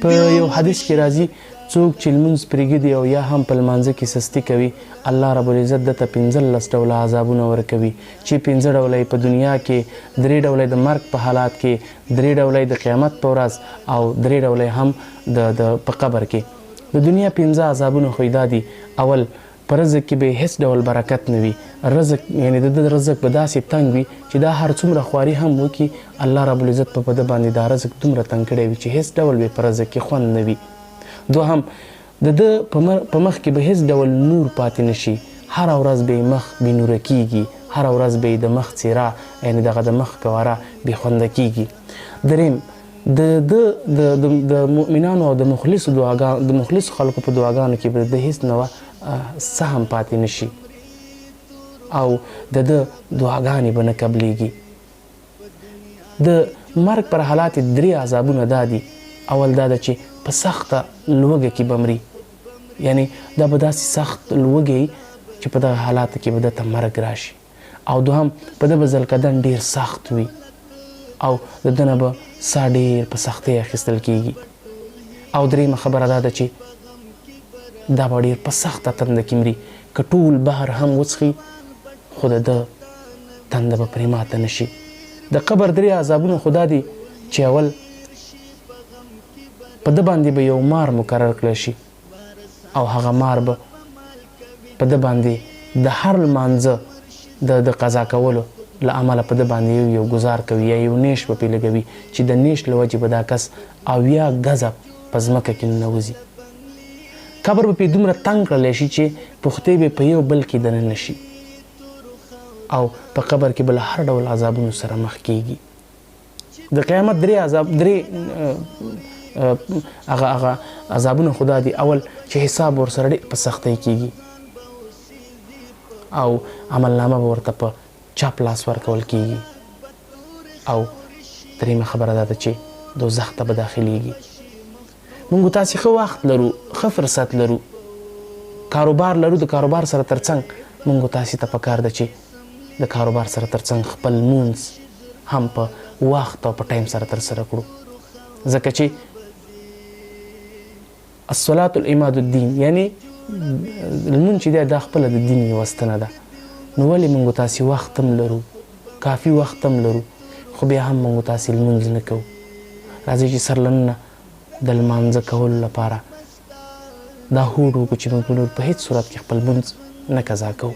په یو حدیث کې راځي څوک چې لمونځ پرېږدي او یا هم په لمانځه کې سستي کوي الله رب العزت دته 15 ډوله عذابونه ورکوي چې 15 ډوله په دنیا کې 3 ډوله د مرګ په حالات کې 3 ډوله د قیامت په ورځ او 3 ډوله هم د په قبر کې د دنیا 15 عذابونه خو دا دي اول پر رزق کې به هیڅ ډول برکت نه وي رزق یعنی د رزق به داسې تنګ وي چې دا هر څومره خواري هم وکړي الله رب العزت په ده باندې دا رزق دومره تنګ کړی وي چې هیڅ ډول به پر رزق کې خوند نه وي دوهم د ده په مخ کې به هیڅ ډول نور پاتې نشي هر ورځ به مخ بېنوره کیږي هر ورځ به د مخ څیره یعنی دغه د مخ کواره بې خونده کیږي دریم د مؤمنانو او د مخلصو خلکو په دعاګانو کې به د هیڅ نه سهم پاتې نشي او د دعاګانې به نه قبلیږي د مرګ پر حالات 3 عذابونه دا دي اول دا ده چې په سخته لوږه کې به مري یعنی دا به داسې سخت لوږه چې په دغه حالاتو کې به دته مرګ راشي او دوهم په ده به ځلکدن ډېر سخت وي او د ده نه به ساه ډېر په سختۍ اخیستل کیږي او درېیمه خبره دا ده چې دا به ډېر په سخته تنده کې مري که ټول بحر هم وڅښي خو د ده تنده به پرې ماته نه شي د قبر 3 عذابونه خو دا دي چې اول په ده باندې به یو مار مقرر کړی شي او هغه مار به په ده باندې د هر لمانځه د قضا کولو له امله په ده باندې یو ګزار کوي یا یو نیش به پرې لګوي چې د نیش له وجې به دا کس 80 ګزه په ځمکه کې ننوځي قبر به پرې دومره تنګ کړلی شي چې پښتۍ به په یو بل کې دننه شي او په قبر کې به له هر ډول عذابونو سره مخ کیږي د قیامت 3 عذابونه خدا دي اول چې حساب ورسره ډېر په سختۍ کیږي او عملنامه به ورته په چاپ لاس ورکول کیږي او دریمه خبره دا ده چې دوزخ ته به داخلیږي موږ تاسې ښه وخت لرو ښه فرصت لرو کاروبار لرو د کاروبار سره ترڅنګ موږ تاسې ته پکار ده چې د کاروبار سره ترڅنګ خپل لمونځ هم په وخت او په ټایم سره ترسره کړو ځکه چې الصلاة العماد الدین یعنی لمونځ چې دی دا خپله د دین یوه ستنه ده نو ولې موږ تاسې وخت هم لرو کافي وخت هم لرو خو بیا هم موږ تاسې لمونځ نه کوو راځئ چې سر له ننه د لمانځه کولو لپاره دا هوډ وکړو چې موږ په هیڅ صورت کې خپل لمونځ نه قضا کوو